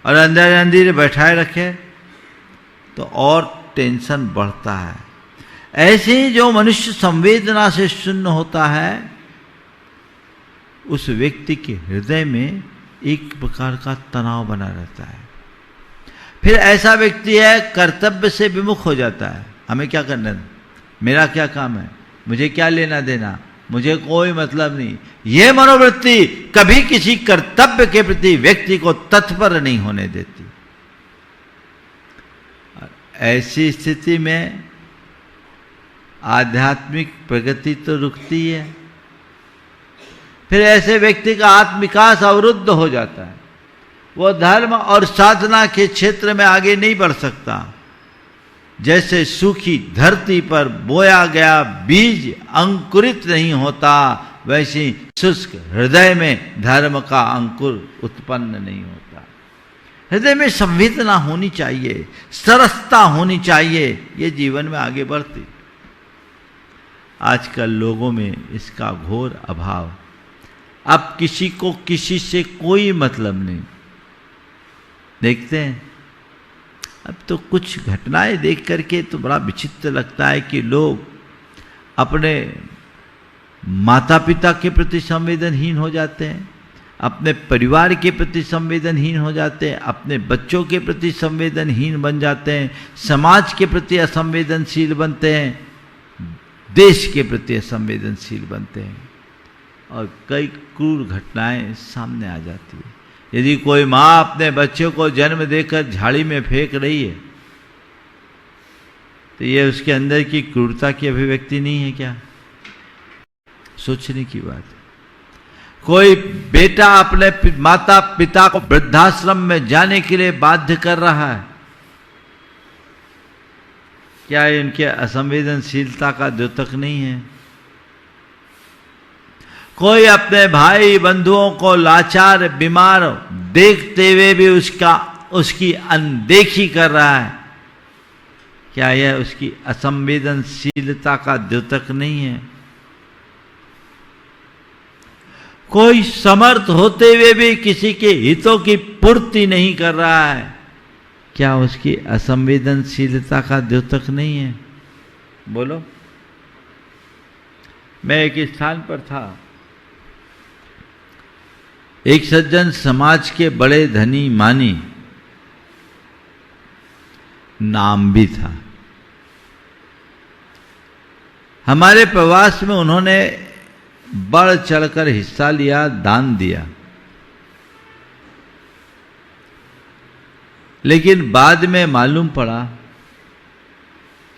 और अंदर अंदर बैठाए रखे तो और टेंशन बढ़ता है। ऐसे ही जो मनुष्य संवेदना से शून्य होता है, उस व्यक्ति के हृदय में एक प्रकार का तनाव बना रहता है। फिर ऐसा व्यक्ति है कर्तव्य से विमुख हो जाता है। हमें क्या करना है, मेरा क्या काम है, मुझे क्या लेना देना, मुझे कोई मतलब नहीं। यह मनोवृत्ति कभी किसी कर्तव्य के प्रति व्यक्ति को तत्पर नहीं होने देती। ऐसी स्थिति में आध्यात्मिक प्रगति तो रुकती है। फिर ऐसे व्यक्ति का आत्मविकास अवरुद्ध हो जाता है। वो धर्म और साधना के क्षेत्र में आगे नहीं बढ़ सकता। जैसे सूखी धरती पर बोया गया बीज अंकुरित नहीं होता, वैसे शुष्क हृदय में धर्म का अंकुर उत्पन्न नहीं होता। हृदय में संवेदना होनी चाहिए, सरसता होनी चाहिए, ये जीवन में आगे बढ़ती। आजकल लोगों में इसका घोर अभाव। अब किसी को किसी से कोई मतलब नहीं। देखते हैं अब तो कुछ घटनाएं देख करके तो बड़ा विचित्र लगता है कि लोग अपने माता पिता के प्रति संवेदनहीन हो जाते हैं, अपने परिवार के प्रति संवेदनहीन हो जाते हैं, अपने बच्चों के प्रति संवेदनहीन बन जाते हैं, समाज के प्रति असंवेदनशील बनते हैं, देश के प्रति असंवेदनशील बनते हैं और कई क्रूर घटनाएं सामने आ जाती है। यदि कोई माँ अपने बच्चे को जन्म देकर झाड़ी में फेंक रही है तो ये उसके अंदर की क्रूरता की अभिव्यक्ति नहीं है क्या? सोचने की बात है। कोई बेटा अपने माता पिता को वृद्धाश्रम में जाने के लिए बाध्य कर रहा है, क्या इनके असंवेदनशीलता का द्योतक नहीं है? कोई अपने भाई बंधुओं को लाचार बीमार देखते हुए भी उसकी अनदेखी कर रहा है, क्या यह उसकी असंवेदनशीलता का द्योतक नहीं है? कोई समर्थ होते हुए भी किसी के हितों की पूर्ति नहीं कर रहा है, क्या उसकी असंवेदनशीलता का द्योतक नहीं है? बोलो। मैं एक स्थान पर था, एक सज्जन समाज के बड़े धनी मानी, नाम भी था, हमारे प्रवास में उन्होंने बढ़ चढ़कर हिस्सा लिया, दान दिया। लेकिन बाद में मालूम पड़ा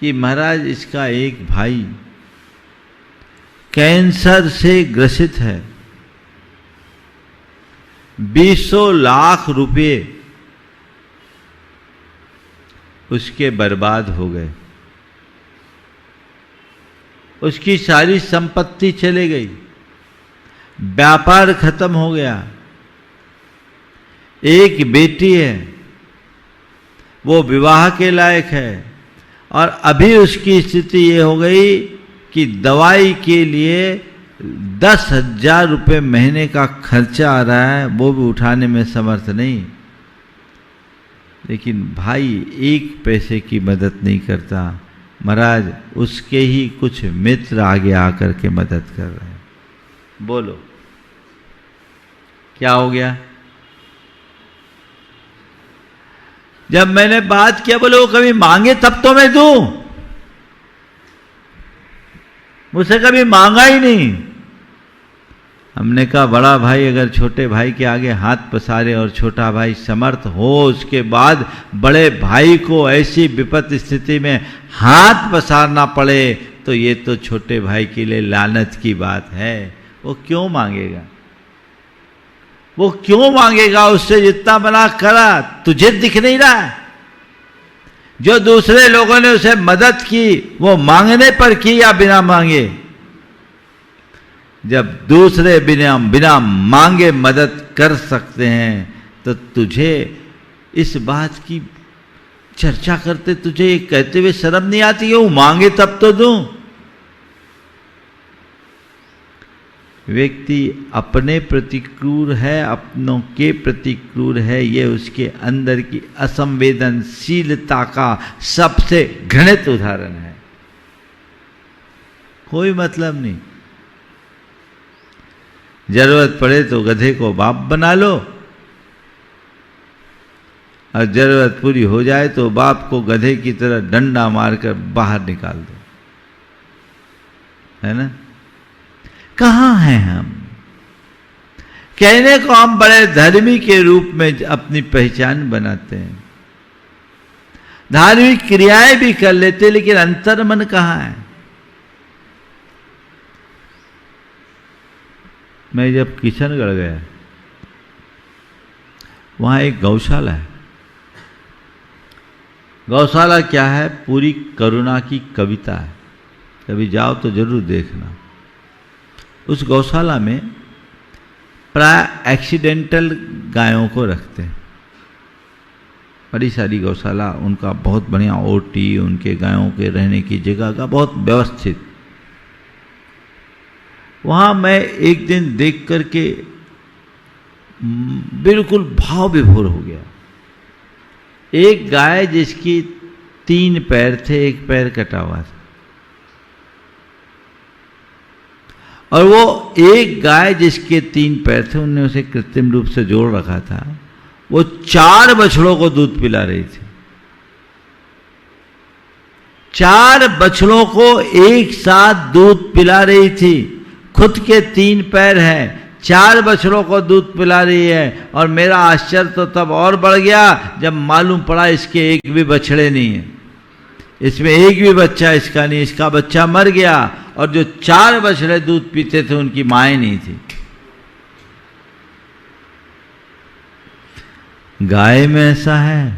कि महाराज इसका एक भाई कैंसर से ग्रसित है। 20 लाख रुपए उसके बर्बाद हो गए, उसकी सारी संपत्ति चले गई, व्यापार खत्म हो गया। एक बेटी है, वो विवाह के लायक है, और अभी उसकी स्थिति ये हो गई कि दवाई के लिए 10,000 रुपये महीने का खर्चा आ रहा है, वो भी उठाने में समर्थ नहीं। लेकिन भाई एक पैसे की मदद नहीं करता। महाराज उसके ही कुछ मित्र आगे आकर के मदद कर रहे हैं। बोलो क्या हो गया? जब मैंने बात किया, बोले वो कभी मांगे तब तो मैं दूं, मुझसे कभी मांगा ही नहीं। हमने कहा बड़ा भाई अगर छोटे भाई के आगे हाथ पसारे और छोटा भाई समर्थ हो, उसके बाद बड़े भाई को ऐसी विपत्त स्थिति में हाथ पसारना पड़े, तो ये तो छोटे भाई के लिए लानत की बात है। वो क्यों मांगेगा? वो क्यों मांगेगा? उससे जितना बना करा तुझे दिख नहीं रहा? जो दूसरे लोगों ने उसे मदद की वो मांगने पर की या बिना मांगे? जब दूसरे बिना मांगे मदद कर सकते हैं तो तुझे इस बात की चर्चा करते, तुझे ये कहते हुए शर्म नहीं आती है वो मांगे तब तो दूं? व्यक्ति अपने प्रति क्रूर है, अपनों के प्रति क्रूर है, ये उसके अंदर की असंवेदनशीलता का सबसे घृणित उदाहरण है। कोई मतलब नहीं। जरूरत पड़े तो गधे को बाप बना लो, और जरूरत पूरी हो जाए तो बाप को गधे की तरह डंडा मारकर बाहर निकाल दो, है ना? कहाँ हैं हम? कहने को हम बड़े धर्मी के रूप में अपनी पहचान बनाते हैं, धार्मिक क्रियाएं भी कर लेते, लेकिन अंतर मन कहाँ है? मैं जब किशनगढ़ गया, वहां एक गौशाला है। गौशाला क्या है? पूरी करुणा की कविता है। कभी जाओ तो जरूर देखना। उस गौशाला में प्राय एक्सीडेंटल गायों को रखते हैं। बड़ी सारी गौशाला, उनका बहुत बढ़िया ओटी, उनके गायों के रहने की जगह का बहुत व्यवस्थित। वहां मैं एक दिन देख करके बिल्कुल भाव विभोर हो गया। एक गाय जिसकी 3 पैर थे, एक पैर कटा हुआ था, और वो एक गाय जिसके 3 पैर थे, उनने उसे कृत्रिम रूप से जोड़ रखा था, वो 4 बछड़ों को दूध पिला रही थी। 4 बछड़ों को एक साथ दूध पिला रही थी। खुद के 3 पैर हैं, 4 बछड़ों को दूध पिला रही है। और मेरा आश्चर्य तो तब और बढ़ गया जब मालूम पड़ा इसके एक भी बछड़े नहीं है, इसमें एक भी बच्चा इसका नहीं, इसका बच्चा मर गया। और जो 4 बछड़े दूध पीते थे उनकी माएँ नहीं थी। गाय में ऐसा है,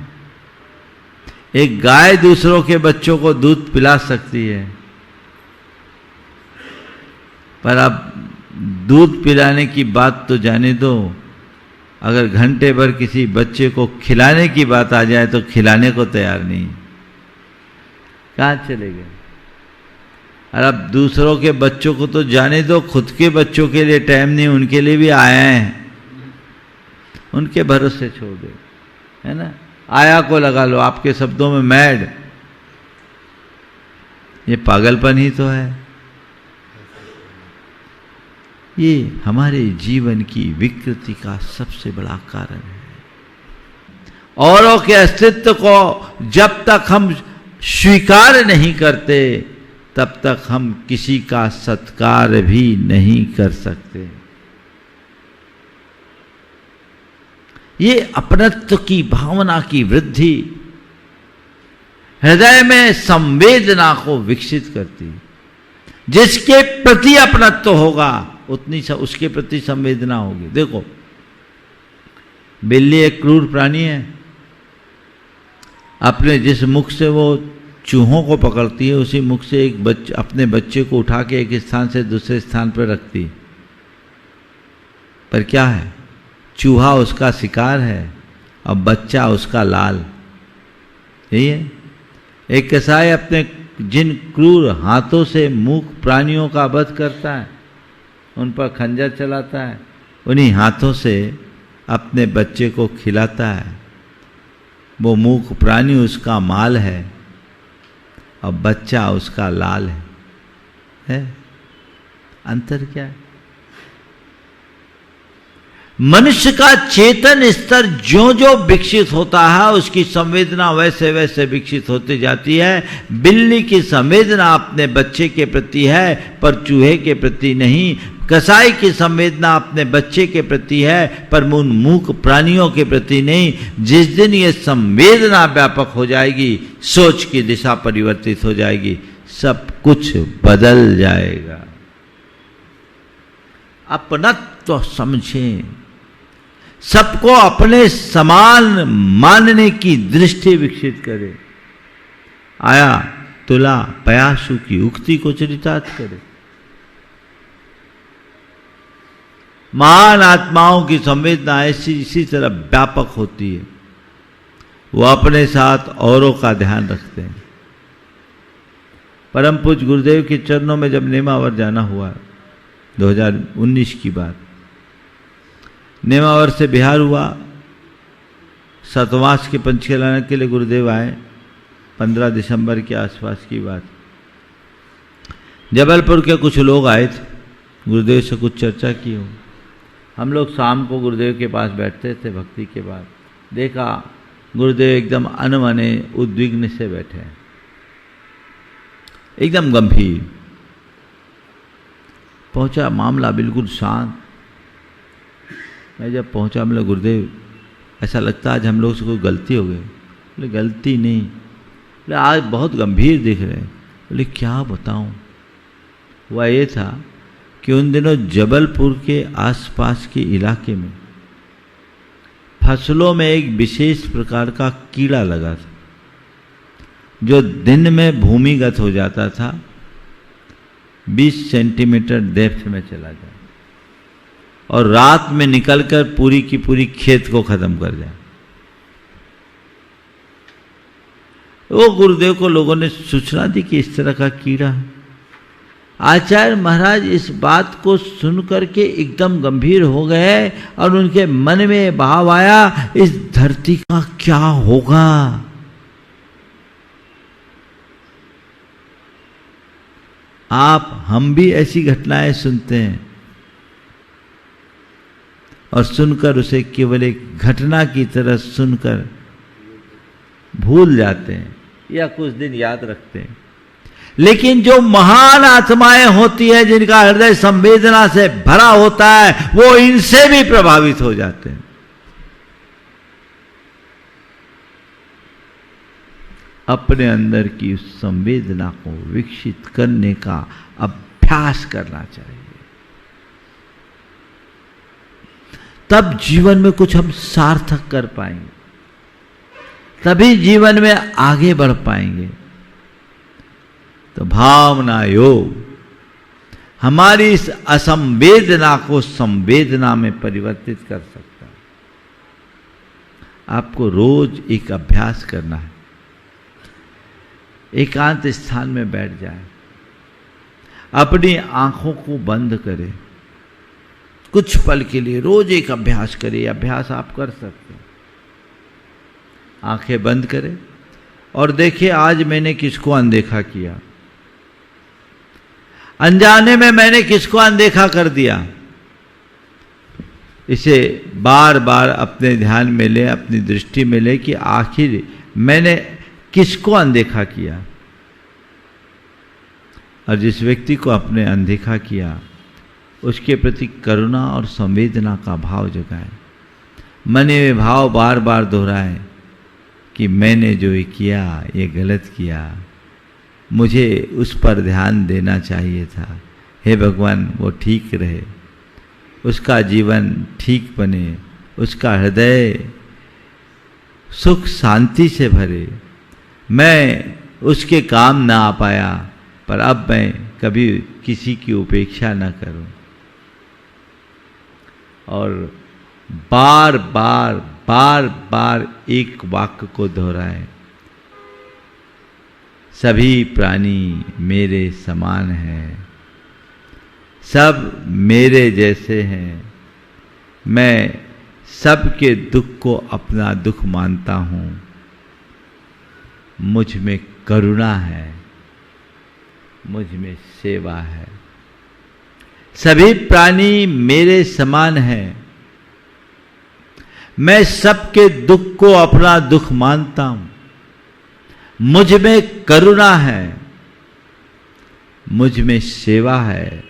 एक गाय दूसरों के बच्चों को दूध पिला सकती है, पर अब दूध पिलाने की बात तो जाने दो, अगर घंटे भर किसी बच्चे को खिलाने की बात आ जाए तो खिलाने को तैयार नहीं। कहाँ चले गए? और अब दूसरों के बच्चों को तो जाने दो, खुद के बच्चों के लिए टाइम नहीं, उनके लिए भी आया है, उनके भरोसे छोड़ दे, है ना? आया को लगा लो, आपके शब्दों में मैड। ये पागलपन ही तो है। ये हमारे जीवन की विकृति का सबसे बड़ा कारण है। औरों के अस्तित्व को जब तक हम स्वीकार नहीं करते तब तक हम किसी का सत्कार भी नहीं कर सकते। ये अपनत्व की भावना की वृद्धि हृदय में संवेदना को विकसित करती है। जिसके प्रति अपनत्व होगा उतनी उसके प्रति संवेदना होगी। देखो, बिल्ली एक क्रूर प्राणी है। अपने जिस मुख से वो चूहों को पकड़ती है उसी मुख से अपने बच्चे को उठा के एक स्थान से दूसरे स्थान पर रखती है। पर क्या है, चूहा उसका शिकार है और बच्चा उसका लाल। यही है। एक कसाई अपने जिन क्रूर हाथों से मूक प्राणियों का वध करता है, उन पर खंजर चलाता है, उन्हीं हाथों से अपने बच्चे को खिलाता है। वो मूक प्राणी उसका माल है और बच्चा उसका लाल है? अंतर क्या है? मनुष्य का चेतन स्तर जो जो विकसित होता है उसकी संवेदना वैसे वैसे विकसित होती जाती है। बिल्ली की संवेदना अपने बच्चे के प्रति है पर चूहे के प्रति नहीं। कसाई की संवेदना अपने बच्चे के प्रति है पर उन मूक प्राणियों के प्रति नहीं। जिस दिन ये संवेदना व्यापक हो जाएगी, सोच की दिशा परिवर्तित हो जाएगी, सब कुछ बदल जाएगा। अपनत्व समझें, सबको अपने समान मानने की दृष्टि विकसित करे। आया तुला पयासु की उक्ति को चरितार्थ करे। महान आत्माओं की संवेदना ऐसी इसी तरह व्यापक होती है। वो अपने साथ औरों का ध्यान रखते हैं। परम पूज्य गुरुदेव के चरणों में जब नेमावर जाना हुआ, 2019 की बात, नेमावर से बिहार हुआ, सतवास के पंछी लाने के लिए गुरुदेव आए। 15 दिसंबर के आसपास की बात। जबलपुर के कुछ लोग आए थे, गुरुदेव से कुछ चर्चा की हो। हम लोग शाम को गुरुदेव के पास बैठते थे भक्ति के बाद। देखा गुरुदेव एकदम अनमने उद्विग्न से बैठे हैं, एकदम गंभीर। पहुंचा, मामला बिल्कुल शांत। मैं जब पहुंचा, बोले गुरुदेव ऐसा लगता आज हम लोग से कोई गलती हो गई। बोले गलती नहीं, बोले आज बहुत गंभीर दिख रहे। बोले क्या बताऊं। हुआ ये था कि उन दिनों जबलपुर के आसपास के इलाके में फसलों में एक विशेष प्रकार का कीड़ा लगा था, जो दिन में भूमिगत हो जाता था, 20 सेंटीमीटर डेप्थ में चला जाए और रात में निकलकर पूरी की पूरी खेत को खत्म कर जाए। वो गुरुदेव को लोगों ने सूचना दी कि इस तरह का कीड़ा है। आचार्य महाराज इस बात को सुनकर के एकदम गंभीर हो गए और उनके मन में भाव आया, इस धरती का क्या होगा। हम भी ऐसी घटनाएं सुनते हैं और सुनकर उसे केवल एक घटना की तरह सुनकर भूल जाते हैं या कुछ दिन याद रखते हैं। लेकिन जो महान आत्माएं होती है, जिनका हृदय संवेदना से भरा होता है, वो इनसे भी प्रभावित हो जाते हैं। अपने अंदर की उस संवेदना को विकसित करने का अभ्यास करना चाहिए। तब जीवन में कुछ हम सार्थक कर पाएंगे, तभी जीवन में आगे बढ़ पाएंगे। तो भावना योग हमारी इस असंवेदना को संवेदना में परिवर्तित कर सकता है। आपको रोज एक अभ्यास करना है। एकांत स्थान में बैठ जाए, अपनी आंखों को बंद करें, कुछ पल के लिए रोज एक अभ्यास करें। अभ्यास आप कर सकते हैं। आंखें बंद करें और देखिए आज मैंने किसको अनदेखा किया, अनजाने में मैंने किसको अनदेखा कर दिया। इसे बार बार अपने ध्यान में ले, अपनी दृष्टि में ले कि आखिर मैंने किसको अनदेखा किया। और जिस व्यक्ति को आपने अनदेखा किया उसके प्रति करुणा और संवेदना का भाव जगाएं। मन में भाव बार बार दोहराएं कि मैंने जो ये किया ये गलत किया, मुझे उस पर ध्यान देना चाहिए था। हे भगवान वो ठीक रहे, उसका जीवन ठीक बने, उसका हृदय सुख शांति से भरे। मैं उसके काम ना आ पाया, पर अब मैं कभी किसी की उपेक्षा न करूं। और बार बार बार बार एक वाक्य को दोहराएं, सभी प्राणी मेरे समान हैं, सब मेरे जैसे हैं, मैं सबके दुख को अपना दुख मानता हूं, मुझ में करुणा है, मुझ में सेवा है। सभी प्राणी मेरे समान हैं, मैं सबके दुख को अपना दुख मानता हूं, मुझ में करुणा है, मुझ में सेवा है,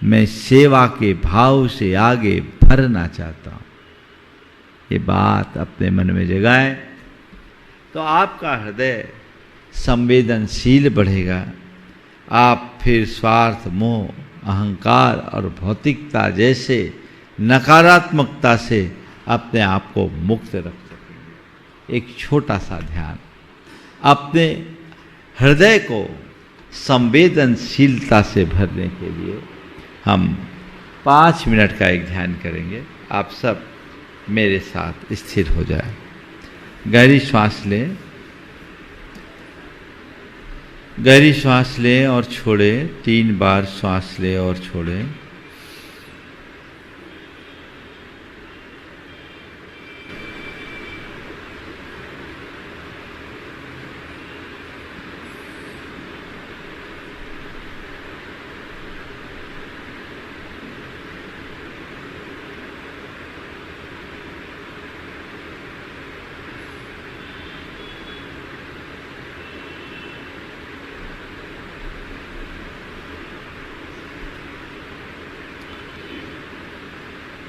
मैं सेवा के भाव से आगे बढ़ना चाहता हूं। ये बात अपने मन में जगाएं तो आपका हृदय संवेदनशील बढ़ेगा। आप फिर स्वार्थ, मोह, अहंकार और भौतिकता जैसे नकारात्मकता से अपने आप को मुक्त रख सकेंगे। एक छोटा सा ध्यान, अपने हृदय को संवेदनशीलता से भरने के लिए हम 5 मिनट का एक ध्यान करेंगे। आप सब मेरे साथ स्थिर हो जाए। गहरी श्वास लें, गहरी श्वास लें और छोड़ें। 3 बार श्वास लें और छोड़ें।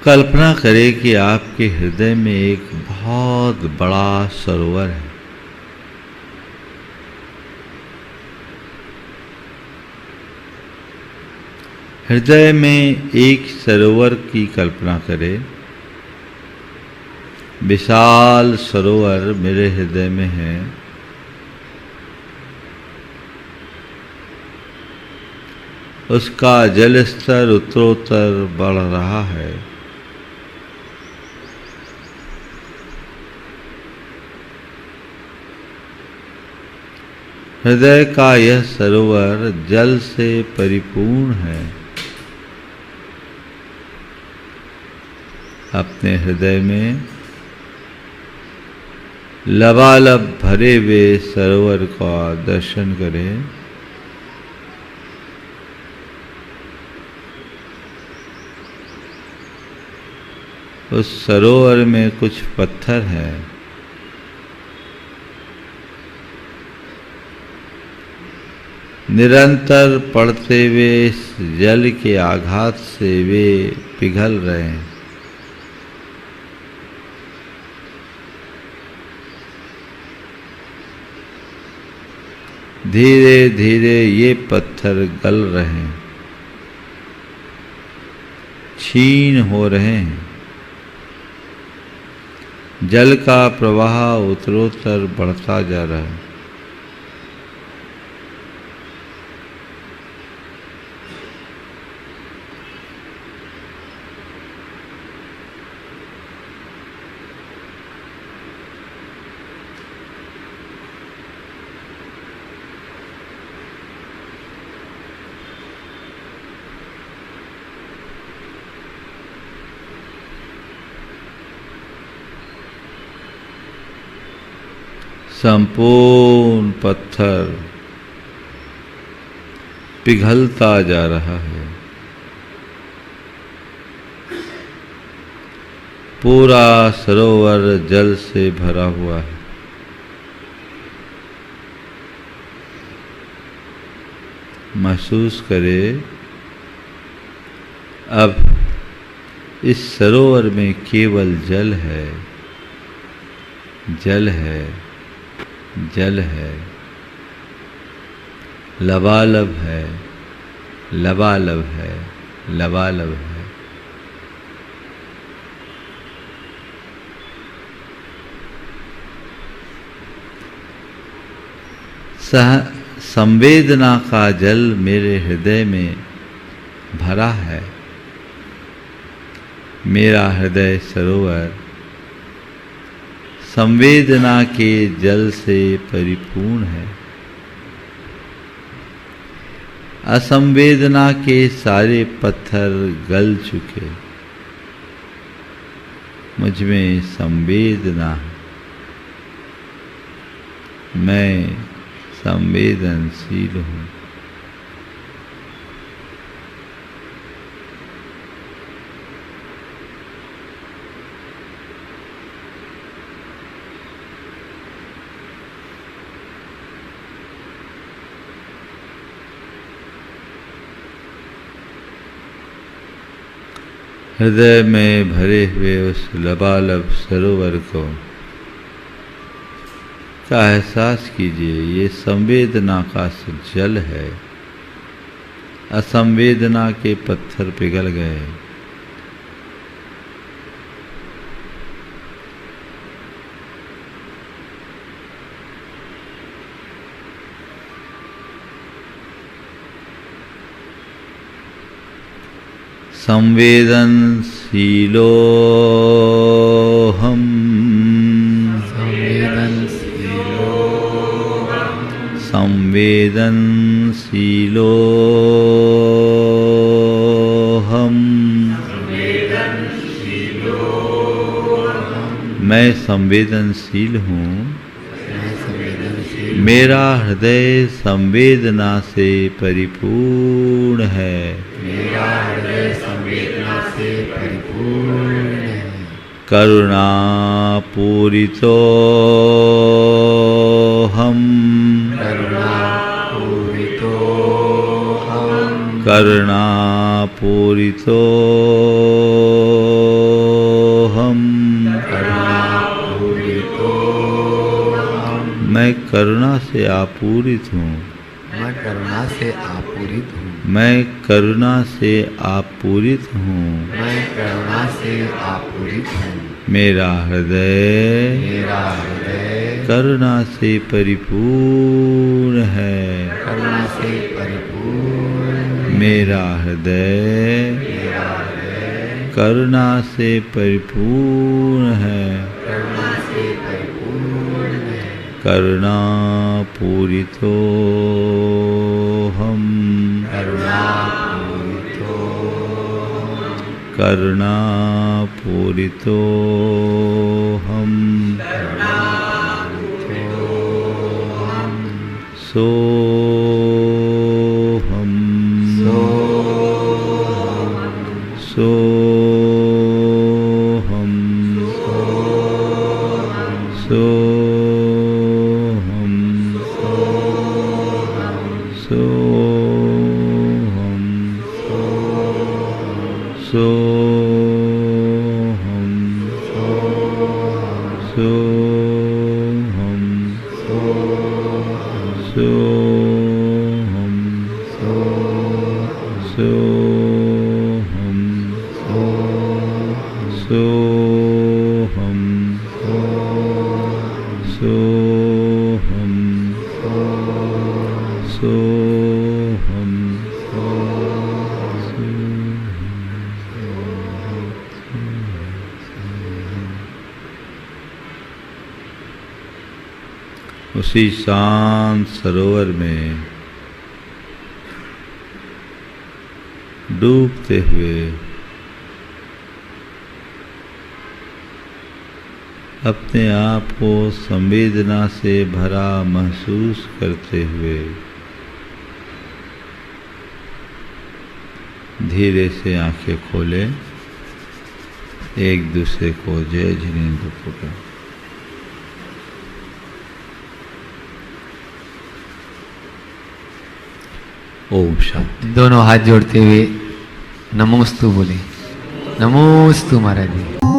कल्पना करें कि आपके हृदय में एक बहुत बड़ा सरोवर है। हृदय में एक सरोवर की कल्पना करें। विशाल सरोवर मेरे हृदय में है। उसका जल स्तर उत्तरोत्तर बढ़ रहा है। हृदय का यह सरोवर जल से परिपूर्ण है। अपने हृदय में लबालब भरे हुए सरोवर का दर्शन करें। उस सरोवर में कुछ पत्थर हैं। निरंतर पड़ते हुए इस जल के आघात से वे पिघल रहे हैं। धीरे धीरे ये पत्थर गल रहे हैं, क्षीण हो रहे हैं। जल का प्रवाह उत्तरोत्तर बढ़ता जा रहा है। संपूर्ण पत्थर पिघलता जा रहा है। पूरा सरोवर जल से भरा हुआ है। महसूस करे अब इस सरोवर में केवल जल है, जल है, जल है, लबालब है, लबालब है, लबालब है। संवेदना का जल मेरे हृदय में भरा है। मेरा हृदय सरोवर संवेदना के जल से परिपूर्ण है। असंवेदना के सारे पत्थर गल चुके, मुझ में संवेदना है। मैं संवेदनशील हूँ। हृदय में भरे हुए उस लबालब सरोवर को का एहसास कीजिए। ये संवेदना का जल है। असंवेदना के पत्थर पिघल गए। संवेदनशीलो हम, संवेदनशीलो हम, मैं संवेदनशील हूँ। मेरा हृदय संवेदना से परिपूर्ण है। मेरा हृदय संवेदना से परिपूर्ण है। करुणा पूरितो हम, करुणा पूरितो हम, करुणा पूरितो हम, करुणा पूरितो हम। मैं करुणा से आपूरित हूँ। मैं करुणा से आपूरित हूँ। मैं करुणा से आपूरित हूँ। मैं करुणा से आपूरित हूँ। मेरा हृदय, मेरा हृदय करुणा से परिपूर्ण है। करुणा से परिपूर्ण। मेरा हृदय, मेरा हृदय करुणा से परिपूर्ण है। करुणा से परिपूर्ण है। करुणा पूरितो हम, करुणा पूरितो हम, करुणा पूरितो हम, करुणा पूरितो हम। सो हम, सो सो हम, सो हम, सो हम, सो हम, सो हम, सो हम, सो हम, सो हम, सो हम, सो हम, उसी शांत सरोवर में डूबते हुए अपने आप को संवेदना से भरा महसूस करते हुए धीरे से आंखें खोले। एक दूसरे को जय जिनेंद्र पुकार। ओम शांति। दोनों हाथ जोड़ते हुए नमोस्तु बोले। नमोस्तु महाराज जी।